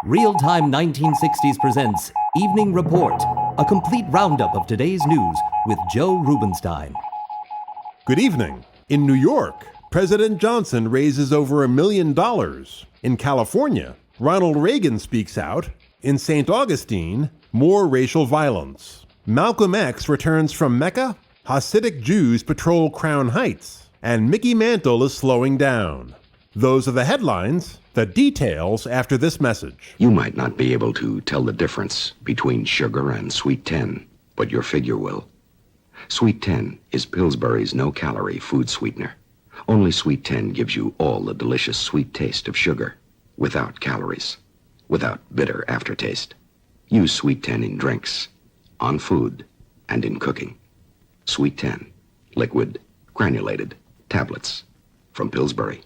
Real-Time 1960s presents Evening Report, a complete roundup of today's news with Joe Rubenstein. Good evening. In New York, President Johnson raises over $1 million. In California, Ronald Reagan speaks out. In St. Augustine, more racial violence. Malcolm X returns from Mecca. Hasidic Jews patrol Crown Heights. And Mickey Mantle is slowing down. Those are the headlines. The details after this message. You might not be able to tell the difference between sugar and Sweet 10, but your figure will. Sweet 10 is Pillsbury's no-calorie food sweetener. Only Sweet 10 gives you all the delicious sweet taste of sugar, without calories, without bitter aftertaste. Use Sweet 10 in drinks, on food, and in cooking. Sweet 10, liquid, granulated, tablets, from Pillsbury.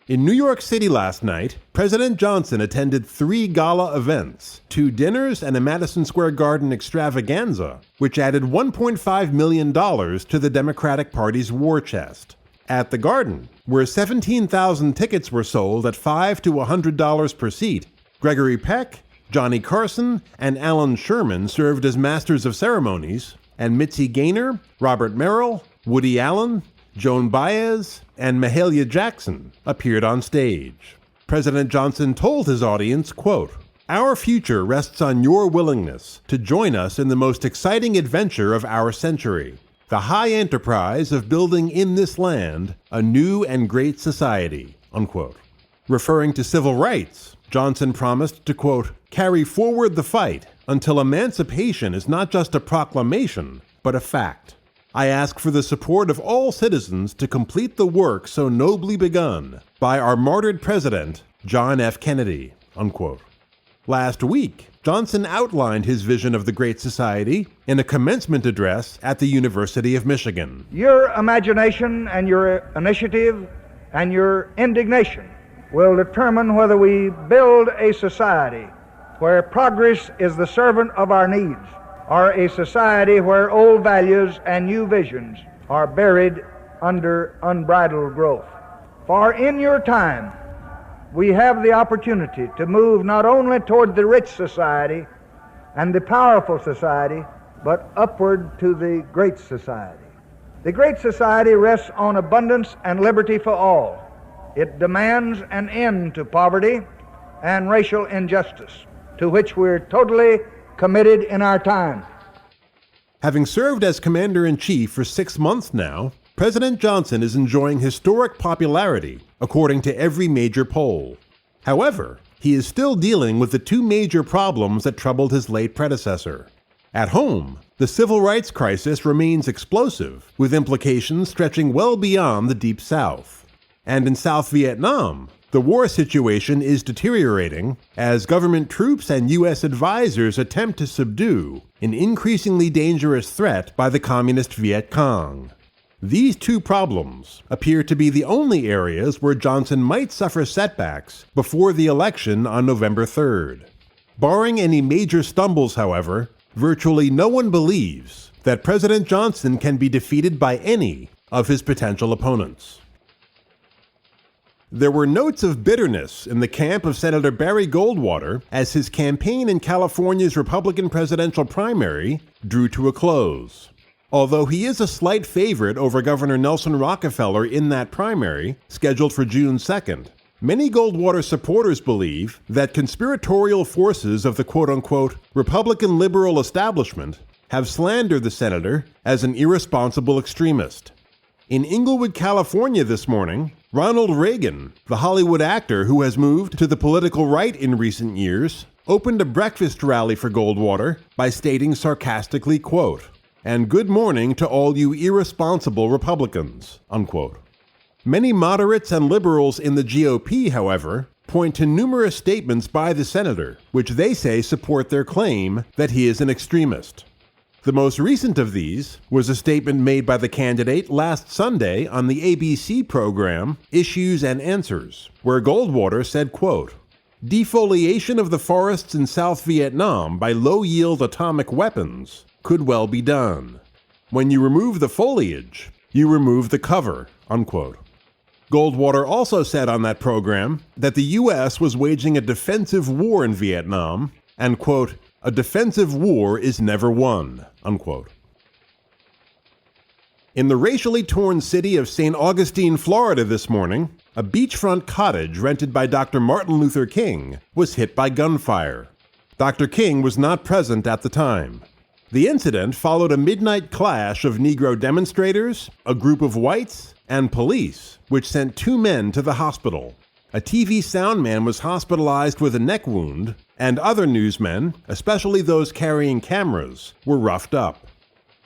In New York City last night, President Johnson attended 3 gala events, 2 dinners, and a Madison Square Garden extravaganza, which added $1.5 million to the Democratic Party's war chest. At the Garden, where 17,000 tickets were sold at $5 to $100 per seat, Gregory Peck, Johnny Carson, and Alan Sherman served as masters of ceremonies, and Mitzi Gaynor, Robert Merrill, Woody Allen, Joan Baez, and Mahalia Jackson appeared on stage. President Johnson told his audience, quote, "Our future rests on your willingness to join us in the most exciting adventure of our century, the high enterprise of building in this land a new and great society," unquote. Referring to civil rights, Johnson promised to, quote, "carry forward the fight until emancipation is not just a proclamation, but a fact. I ask for the support of all citizens to complete the work so nobly begun by our martyred president, John F. Kennedy," unquote. Last week, Johnson outlined his vision of the Great Society in a commencement address at the University of Michigan. Your imagination and your initiative and your indignation will determine whether we build a society where progress is the servant of our needs, or a society where old values and new visions are buried under unbridled growth. For in your time, we have the opportunity to move not only toward the rich society and the powerful society, but upward to the great society. The great society rests on abundance and liberty for all. It demands an end to poverty and racial injustice, to which we're totally committed in our time. Having served as Commander-in-Chief for 6 months now, President Johnson is enjoying historic popularity, according to every major poll. However, he is still dealing with the 2 major problems that troubled his late predecessor. At home, the civil rights crisis remains explosive, with implications stretching well beyond the Deep South. And in South Vietnam, the war situation is deteriorating as government troops and U.S. advisors attempt to subdue an increasingly dangerous threat by the Communist Viet Cong. These 2 problems appear to be the only areas where Johnson might suffer setbacks before the election on November 3rd. Barring any major stumbles, however, virtually no one believes that President Johnson can be defeated by any of his potential opponents. There were notes of bitterness in the camp of Senator Barry Goldwater as his campaign in California's Republican presidential primary drew to a close. Although he is a slight favorite over Governor Nelson Rockefeller in that primary, scheduled for June 2nd, many Goldwater supporters believe that conspiratorial forces of the quote-unquote Republican liberal establishment have slandered the senator as an irresponsible extremist. In Inglewood, California this morning, Ronald Reagan, the Hollywood actor who has moved to the political right in recent years, opened a breakfast rally for Goldwater by stating sarcastically, quote, "And good morning to all you irresponsible Republicans," unquote. Many moderates and liberals in the GOP, however, point to numerous statements by the senator, which they say support their claim that he is an extremist. The most recent of these was a statement made by the candidate last Sunday on the ABC program Issues and Answers, where Goldwater said, quote, "Defoliation of the forests in South Vietnam by low-yield atomic weapons could well be done. When you remove the foliage, you remove the cover," unquote. Goldwater also said on that program that the U.S. was waging a defensive war in Vietnam and, quote, "A defensive war is never won," unquote. In the racially torn city of St. Augustine, Florida this morning, a beachfront cottage rented by Dr. Martin Luther King was hit by gunfire. Dr. King was not present at the time. The incident followed a midnight clash of Negro demonstrators, a group of whites, and police, which sent 2 men to the hospital. A TV sound man was hospitalized with a neck wound, and other newsmen, especially those carrying cameras, were roughed up.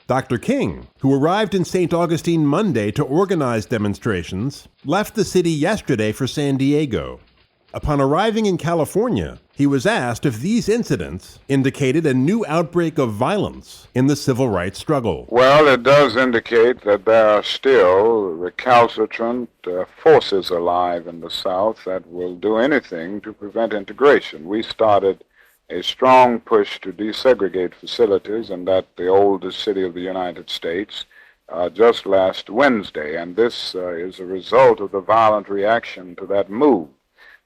Dr. King, who arrived in St. Augustine Monday to organize demonstrations, left the city yesterday for San Diego. Upon arriving in California, he was asked if these incidents indicated a new outbreak of violence in the civil rights struggle. Well, it does indicate that there are still recalcitrant forces alive in the South that will do anything to prevent integration. We started a strong push to desegregate facilities in the oldest city of the United States just last Wednesday, and this is a result of the violent reaction to that move.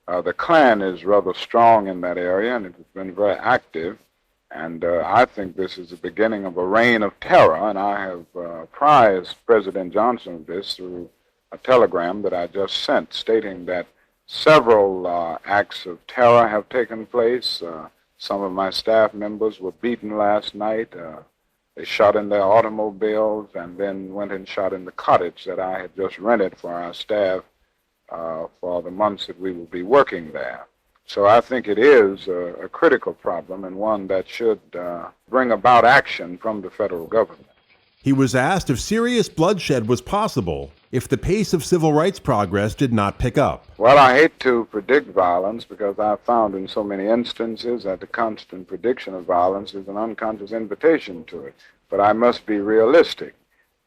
The Klan is rather strong in that area, and it has been very active, and I think this is the beginning of a reign of terror, and I have apprised President Johnson of this through a telegram that I just sent, stating that several acts of terror have taken place. Some of my staff members were beaten last night. They shot in their automobiles and then went and shot in the cottage that I had just rented for our staff for the months that we will be working there. So I think it is a critical problem and one that should bring about action from the federal government. He was asked if serious bloodshed was possible if the pace of civil rights progress did not pick up. Well, I hate to predict violence because I've found in so many instances that the constant prediction of violence is an unconscious invitation to it. But I must be realistic.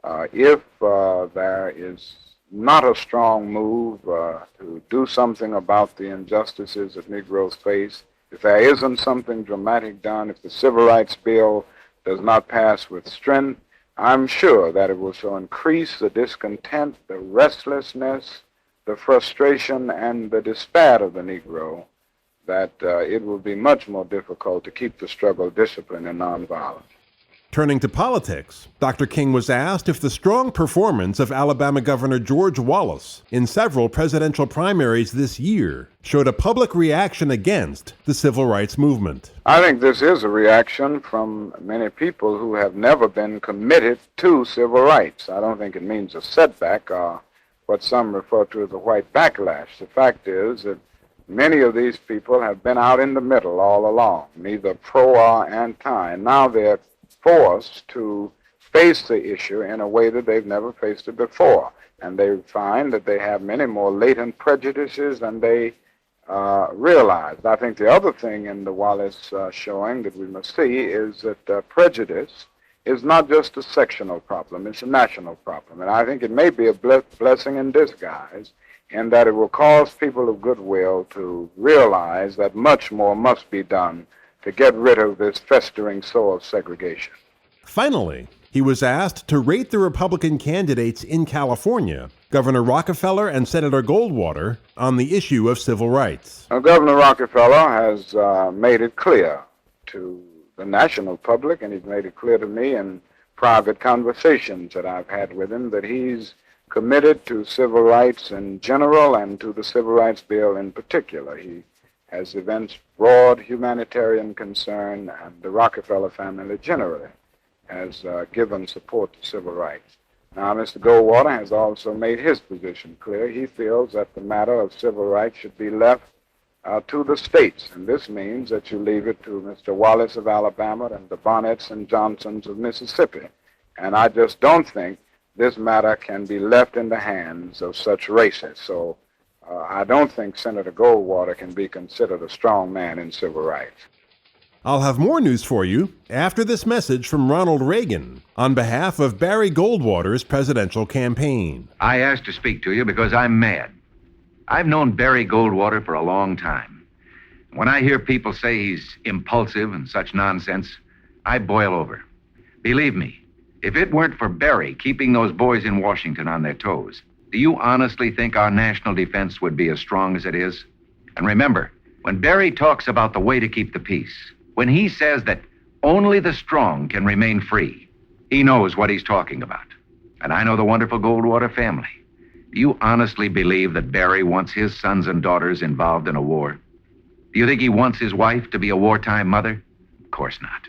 If there is not a strong move to do something about the injustices that Negroes face, if there isn't something dramatic done, if the Civil Rights Bill does not pass with strength, I'm sure that it will so increase the discontent, the restlessness, the frustration, and the despair of the Negro that it will be much more difficult to keep the struggle disciplined and nonviolent. Turning to politics, Dr. King was asked if the strong performance of Alabama Governor George Wallace in several presidential primaries this year showed a public reaction against the civil rights movement. I think this is a reaction from many people who have never been committed to civil rights. I don't think it means a setback or what some refer to as a white backlash. The fact is that many of these people have been out in the middle all along, neither pro or anti, and now they're forced to face the issue in a way that they've never faced it before. And they find that they have many more latent prejudices than they realized. I think the other thing in the Wallace showing that we must see is that prejudice is not just a sectional problem, it's a national problem. And I think it may be a blessing in disguise in that it will cause people of goodwill to realize that much more must be done to get rid of this festering sore of segregation. Finally, he was asked to rate the Republican candidates in California, Governor Rockefeller and Senator Goldwater, on the issue of civil rights. Now, Governor Rockefeller has made it clear to the national public, and he's made it clear to me in private conversations that I've had with him, that he's committed to civil rights in general and to the Civil Rights Bill in particular. He has evinced broad humanitarian concern, and the Rockefeller family generally has given support to civil rights. Now, Mr. Goldwater has also made his position clear. He feels that the matter of civil rights should be left to the states, and this means that you leave it to Mr. Wallace of Alabama and the Bonnets and Johnsons of Mississippi. And I just don't think this matter can be left in the hands of such races. So I don't think Senator Goldwater can be considered a strong man in civil rights. I'll have more news for you after this message from Ronald Reagan on behalf of Barry Goldwater's presidential campaign. I asked to speak to you because I'm mad. I've known Barry Goldwater for a long time. When I hear people say he's impulsive and such nonsense, I boil over. Believe me, if it weren't for Barry keeping those boys in Washington on their toes, Do you honestly think our national defense would be as strong as it is? And remember, when Barry talks about the way to keep the peace, when he says that only the strong can remain free, he knows what he's talking about. And I know the wonderful Goldwater family. Do you honestly believe that Barry wants his sons and daughters involved in a war? Do you think he wants his wife to be a wartime mother? Of course not.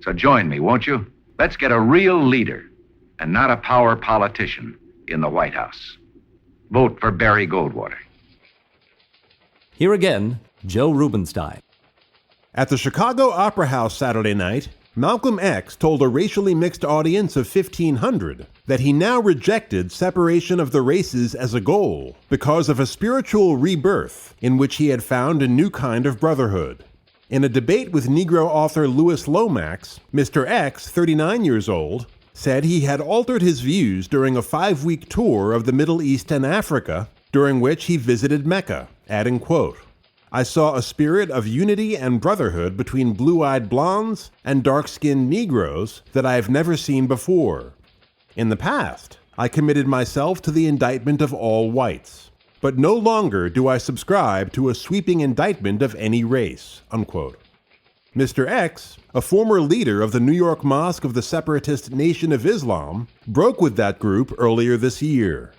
So join me, won't you? Let's get a real leader and not a power politician in the White House. Vote for Barry Goldwater. Here again, Joe Rubenstein. At the Chicago Opera House Saturday night, Malcolm X told a racially mixed audience of 1,500 that he now rejected separation of the races as a goal because of a spiritual rebirth in which he had found a new kind of brotherhood. In a debate with Negro author Louis Lomax, Mr. X, 39 years old, said he had altered his views during a 5-week tour of the Middle East and Africa, during which he visited Mecca, adding, quote, "I saw a spirit of unity and brotherhood between blue-eyed blondes and dark-skinned Negroes that I have never seen before. In the past, I committed myself to the indictment of all whites, but no longer do I subscribe to a sweeping indictment of any race," unquote. Mr. X, a former leader of the New York Mosque of the separatist Nation of Islam, broke with that group earlier this year.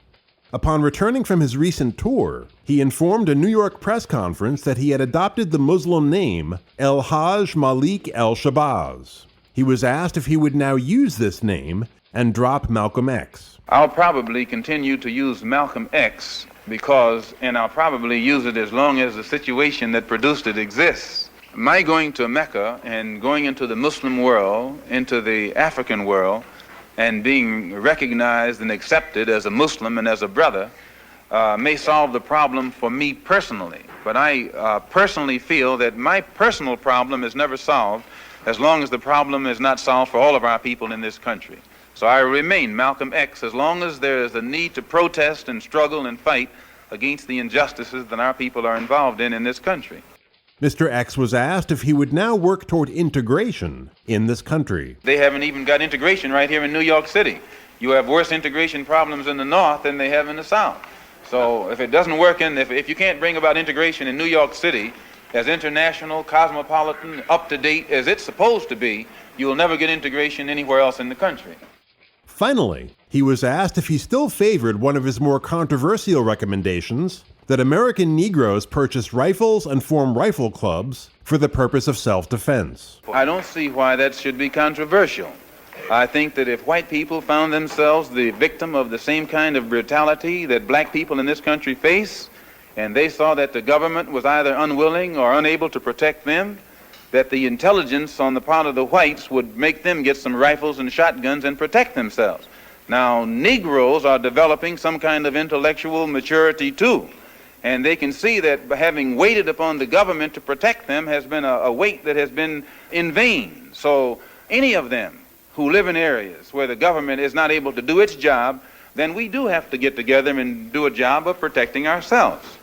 Upon returning from his recent tour, he informed a New York press conference that he had adopted the Muslim name El Hajj Malik El Shabazz. He was asked if he would now use this name and drop Malcolm X. I'll probably continue to use Malcolm X and I'll probably use it as long as the situation that produced it exists. My going to Mecca and going into the Muslim world, into the African world, and being recognized and accepted as a Muslim and as a brother may solve the problem for me personally. But I personally feel that my personal problem is never solved as long as the problem is not solved for all of our people in this country. So I remain Malcolm X as long as there is a need to protest and struggle and fight against the injustices that our people are involved in this country. Mr. X was asked if he would now work toward integration in this country. They haven't even got integration right here in New York City. You have worse integration problems in the North than they have in the South. So if it doesn't work if you can't bring about integration in New York City as international, cosmopolitan, up-to-date as it's supposed to be, you will never get integration anywhere else in the country. Finally, he was asked if he still favored one of his more controversial recommendations, that American Negroes purchase rifles and form rifle clubs for the purpose of self-defense. I don't see why that should be controversial. I think that if white people found themselves the victim of the same kind of brutality that black people in this country face, and they saw that the government was either unwilling or unable to protect them, that the intelligence on the part of the whites would make them get some rifles and shotguns and protect themselves. Now, Negroes are developing some kind of intellectual maturity too. And they can see that having waited upon the government to protect them has been a wait that has been in vain. So any of them who live in areas where the government is not able to do its job, then we do have to get together and do a job of protecting ourselves.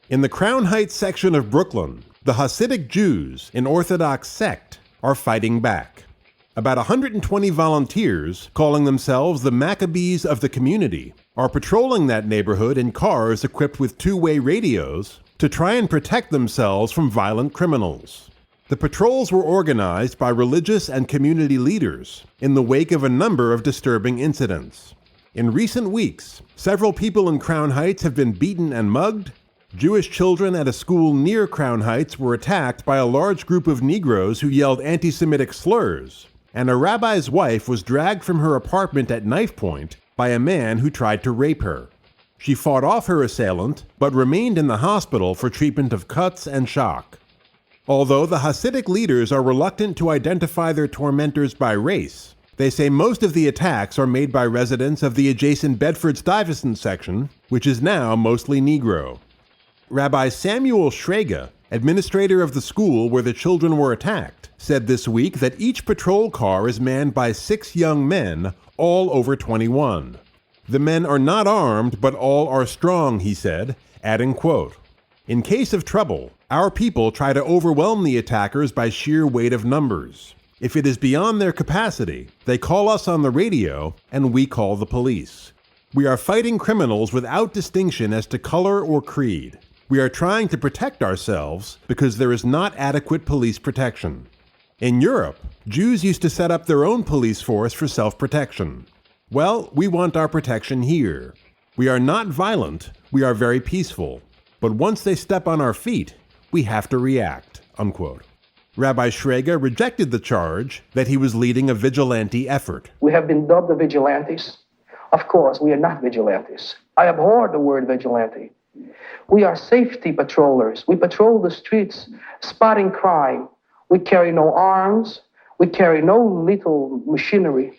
In the Crown Heights section of Brooklyn, the Hasidic Jews, an Orthodox sect, are fighting back. About 120 volunteers, calling themselves the Maccabees of the community, are patrolling that neighborhood in cars equipped with two-way radios to try and protect themselves from violent criminals. The patrols were organized by religious and community leaders in the wake of a number of disturbing incidents. In recent weeks, several people in Crown Heights have been beaten and mugged. Jewish children at a school near Crown Heights were attacked by a large group of Negroes who yelled anti-Semitic slurs, and a rabbi's wife was dragged from her apartment at knife point by a man who tried to rape her. She fought off her assailant, but remained in the hospital for treatment of cuts and shock. Although the Hasidic leaders are reluctant to identify their tormentors by race, they say most of the attacks are made by residents of the adjacent Bedford-Stuyvesant section, which is now mostly Negro. Rabbi Samuel Schrager, administrator of the school where the children were attacked, said this week that each patrol car is manned by 6 young men, all over 21. The men are not armed, but all are strong, he said, adding, quote, "In case of trouble, our people try to overwhelm the attackers by sheer weight of numbers. If it is beyond their capacity, they call us on the radio, and we call the police. We are fighting criminals without distinction as to color or creed. We are trying to protect ourselves because there is not adequate police protection. In Europe, Jews used to set up their own police force for self-protection. Well, we want our protection here. We are not violent, we are very peaceful. But once they step on our feet, we have to react, unquote. Rabbi Reagan rejected the charge that he was leading a vigilante effort. We have been dubbed the vigilantes. Of course, we are not vigilantes. I abhor the word vigilante. We are safety patrollers. We patrol the streets, spotting crime. We carry no arms. We carry no lethal machinery.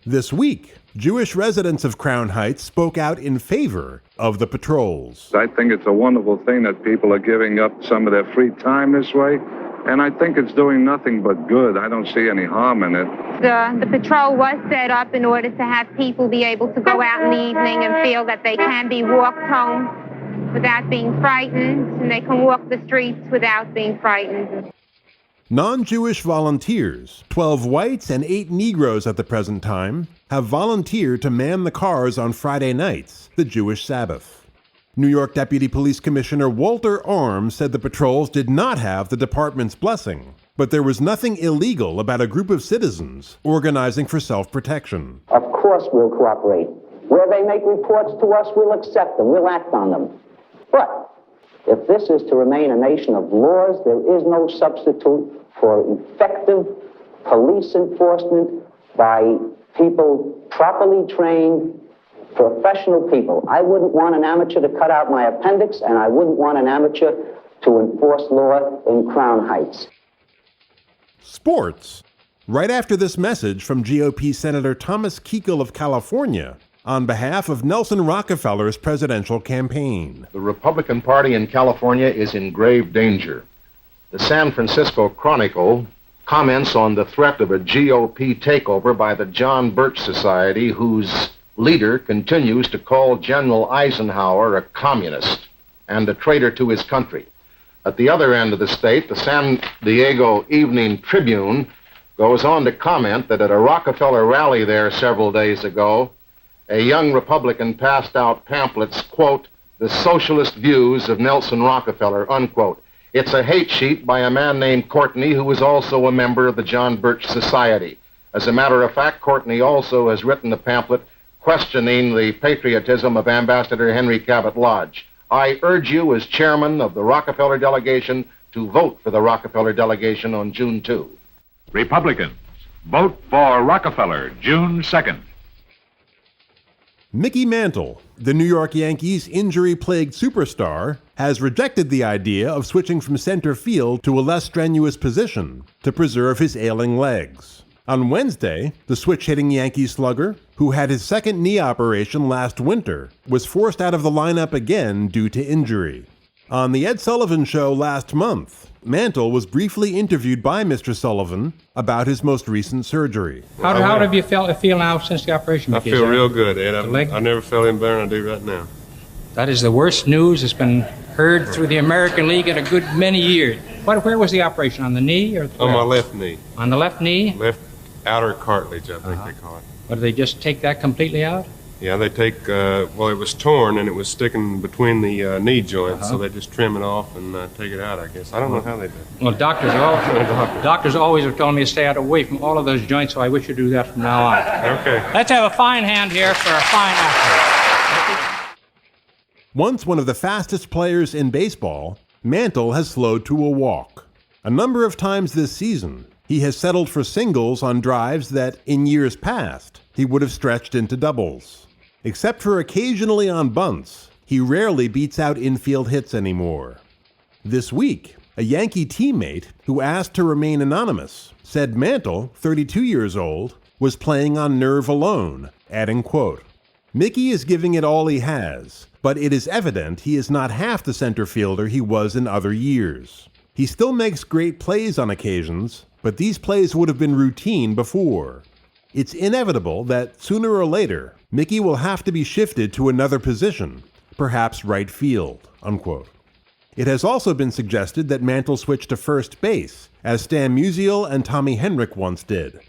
This week, Jewish residents of Crown Heights spoke out in favor of the patrols. I think it's a wonderful thing that people are giving up some of their free time this way, and I think it's doing nothing but good. I don't see any harm in it. The patrol was set up in order to have people be able to go out in the evening and feel that they can be walked home without being frightened, and they can walk the streets without being frightened. Non-Jewish volunteers, 12 whites and 8 Negroes at the present time, have volunteered to man the cars on Friday nights, the Jewish Sabbath. New York Deputy Police Commissioner Walter Arms said the patrols did not have the department's blessing, but there was nothing illegal about a group of citizens organizing for self-protection. Of course we'll cooperate. Where they make reports to us, we'll accept them, we'll act on them. But if this is to remain a nation of laws, there is no substitute for effective police enforcement by people properly trained, professional people. I wouldn't want an amateur to cut out my appendix, and I wouldn't want an amateur to enforce law in Crown Heights. Sports. Right after this message from GOP Senator Thomas Kuchel of California, on behalf of Nelson Rockefeller's presidential campaign. The Republican Party in California is in grave danger. The San Francisco Chronicle comments on the threat of a GOP takeover by the John Birch Society, whose leader continues to call General Eisenhower a communist and a traitor to his country. At the other end of the state, the San Diego Evening Tribune goes on to comment that at a Rockefeller rally there several days ago, a young Republican passed out pamphlets, quote, "The socialist views of Nelson Rockefeller," unquote. It's a hate sheet by a man named Courtney, who is also a member of the John Birch Society. As a matter of fact, Courtney also has written a pamphlet questioning the patriotism of Ambassador Henry Cabot Lodge. I urge you, as chairman of the Rockefeller delegation, to vote for the Rockefeller delegation on June 2. Republicans, vote for Rockefeller, June 2nd. Mickey Mantle, the New York Yankees' injury-plagued superstar, has rejected the idea of switching from center field to a less strenuous position to preserve his ailing legs. On Wednesday, the switch-hitting Yankee slugger, who had his second knee operation last winter, was forced out of the lineup again due to injury. On The Ed Sullivan Show last month, Mantle was briefly interviewed by Mr. Sullivan about his most recent surgery. How have you feel now since the operation? I feel real good, Ed. I never felt any better than I do right now. That is the worst news that's been heard through the American League in a good many years. Where was the operation, on the knee? Or on my left knee. On the left knee? Left outer cartilage, I think they call it. But did they just take that completely out? Yeah, they take, it was torn and it was sticking between the knee joints, so they just trim it off and take it out, I guess. I don't know how they do it. Well, doctors always have told me to stay away from all of those joints, so I wish you'd do that from now on. Okay. Let's have a fine hand here for a fine athlete. Once one of the fastest players in baseball, Mantle has slowed to a walk. A number of times this season, he has settled for singles on drives that, in years past, he would have stretched into doubles. Except for occasionally on bunts, he rarely beats out infield hits anymore. This week, a Yankee teammate who asked to remain anonymous said Mantle, 32 years old, was playing on nerve alone, adding, quote, "Mickey is giving it all he has, but it is evident he is not half the center fielder he was in other years. He still makes great plays on occasions, but these plays would have been routine before. It's inevitable that sooner or later, Mickey will have to be shifted to another position, perhaps right field," unquote. It has also been suggested that Mantle switch to first base, as Stan Musial and Tommy Henrich once did.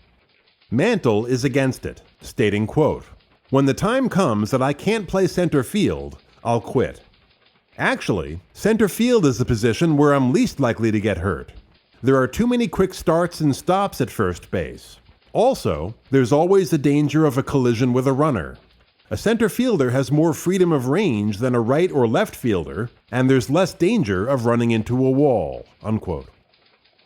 Mantle is against it, stating, quote, When the time comes that I can't play center field, I'll quit. Actually, center field is the position where I'm least likely to get hurt. There are too many quick starts and stops at first base. Also, there's always the danger of a collision with a runner. A center fielder has more freedom of range than a right or left fielder, and there's less danger of running into a wall." Unquote.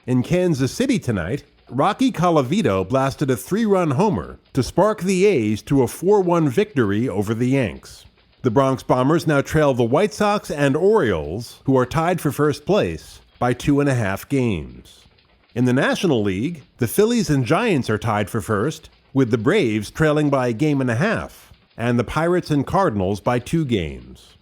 In Kansas City tonight, Rocky Colavito blasted a 3-run homer to spark the A's to a 4-1 victory over the Yanks. The Bronx Bombers now trail the White Sox and Orioles, who are tied for first place, by 2.5 games. In the National League, the Phillies and Giants are tied for first, with the Braves trailing by 1.5 games, and the Pirates and Cardinals by 2 games.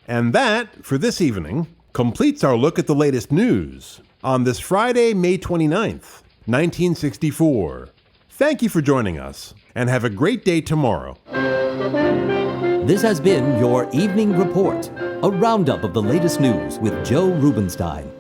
And that, for this evening, completes our look at the latest news on this Friday, May 29th, 1964. Thank you for joining us, and have a great day tomorrow. This has been your Evening Report, a roundup of the latest news with Joe Rubenstein.